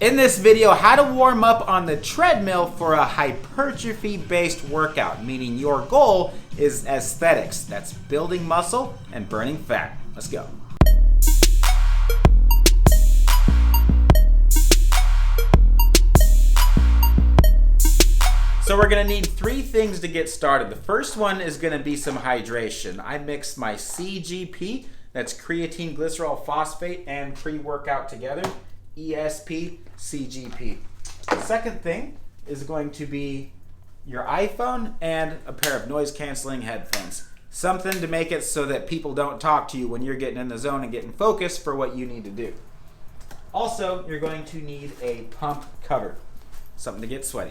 In this video, how to warm up on the treadmill for a hypertrophy-based workout, meaning your goal is aesthetics. That's building muscle and burning fat. Let's go. So we're gonna need three things to get started. The first one is gonna be some hydration. I mixed my CGP, that's creatine glycerol phosphate, and pre-workout together. ESP, CGP. The second thing is going to be your iPhone and a pair of noise canceling headphones. Something to make it so that people don't talk to you when you're getting in the zone and getting focused for what you need to do. Also, you're going to need a pump cover, something to get sweaty.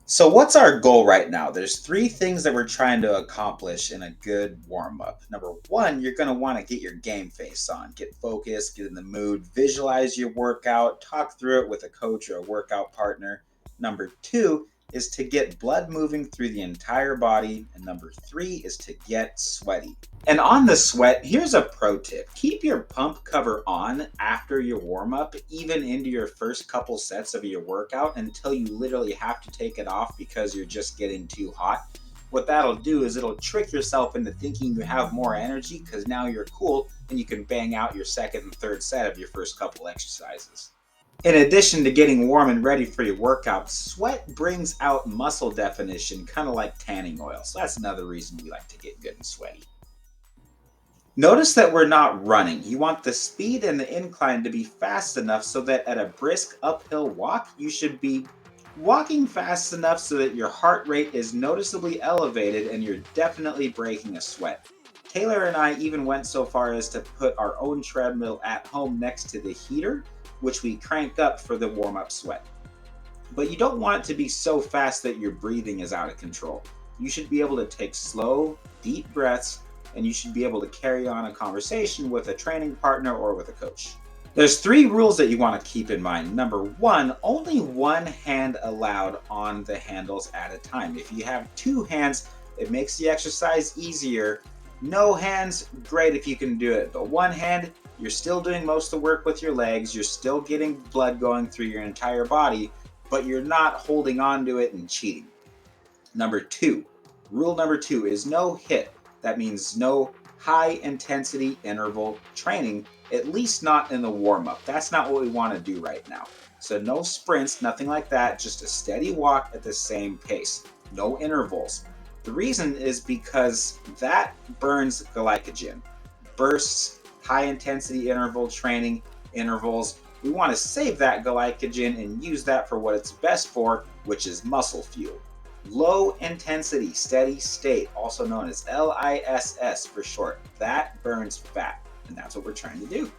So what's our goal right now? There's three things that we're trying to accomplish in a good warm-up. Number one, you're going to want to get your game face on. Get focused, get in the mood, visualize your workout, talk through it with a coach or a workout partner. Number two is to get blood moving through the entire body. And number three is to get sweaty. And on the sweat, here's a pro tip. Keep your pump cover on after your warm-up, even into your first couple sets of your workout until you literally have to take it off because you're just getting too hot. What that'll do is it'll trick yourself into thinking you have more energy because now you're cool and you can bang out your second and third set of your first couple exercises. In addition to getting warm and ready for your workout, sweat brings out muscle definition, kind of like tanning oil. So that's another reason we like to get good and sweaty. Notice that we're not running. You want the speed and the incline to be fast enough so that at a brisk uphill walk, you should be walking fast enough so that your heart rate is noticeably elevated and you're definitely breaking a sweat. Taylor and I even went so far as to put our own treadmill at home next to the heater, which we crank up for the warm-up sweat. But you don't want it to be so fast that your breathing is out of control. You should be able to take slow, deep breaths, and you should be able to carry on a conversation with a training partner or with a coach. There's three rules that you want to keep in mind. Number one, only one hand allowed on the handles at a time. If you have two hands, it makes the exercise easier. No hands, great if you can do it, but one hand, you're still doing most of the work with your legs, you're still getting blood going through your entire body, but you're not holding on to it and cheating. Rule number two is no HIIT. That means no high intensity interval training, at least not in the warm-up. That's not what we want to do right now. So no sprints, nothing like that, just a steady walk at the same pace. No intervals. The reason is because that burns glycogen. Bursts, high intensity interval training, intervals. We want to save that glycogen and use that for what it's best for, which is muscle fuel. Low intensity steady state, also known as LISS for short, that burns fat, and that's what we're trying to do.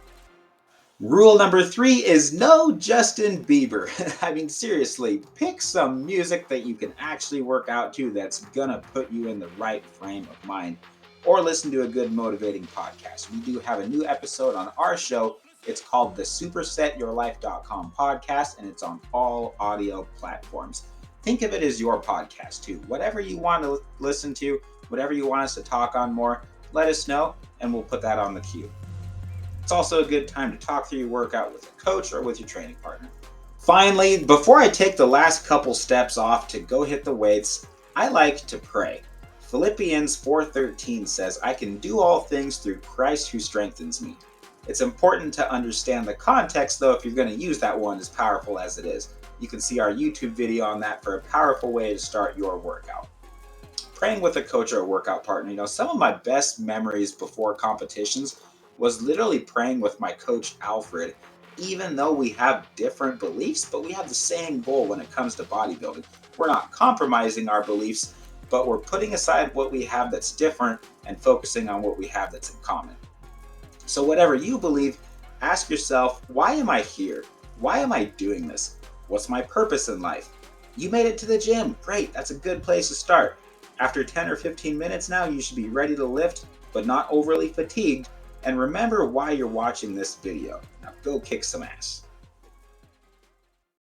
Rule number three is no Justin Bieber. I mean, seriously, pick some music that you can actually work out to that's gonna put you in the right frame of mind, or listen to a good motivating podcast. We do have a new episode on our show. It's called the SuperSetYourLife.com podcast, and it's on all audio platforms. Think of it as your podcast too. Whatever you want to listen to, whatever you want us to talk on more, let us know and we'll put that on the queue. It's also a good time to talk through your workout with a coach or with your training partner. Finally, before I take the last couple steps off to go hit the weights, I like to pray. Philippians 4:13 says, I can do all things through Christ who strengthens me. It's important to understand the context though if you're going to use that one as powerful as it is. You can see our YouTube video on that for a powerful way to start your workout. Praying with a coach or a workout partner, some of my best memories before competitions was literally praying with my coach Alfred, even though we have different beliefs, but we have the same goal when it comes to bodybuilding. We're not compromising our beliefs, but we're putting aside what we have that's different and focusing on what we have that's in common. So whatever you believe, ask yourself, why am I here? Why am I doing this? What's my purpose in life? You made it to the gym. Great, that's a good place to start. After 10 or 15 minutes now, you should be ready to lift, but not overly fatigued. And remember why you're watching this video. Now go kick some ass.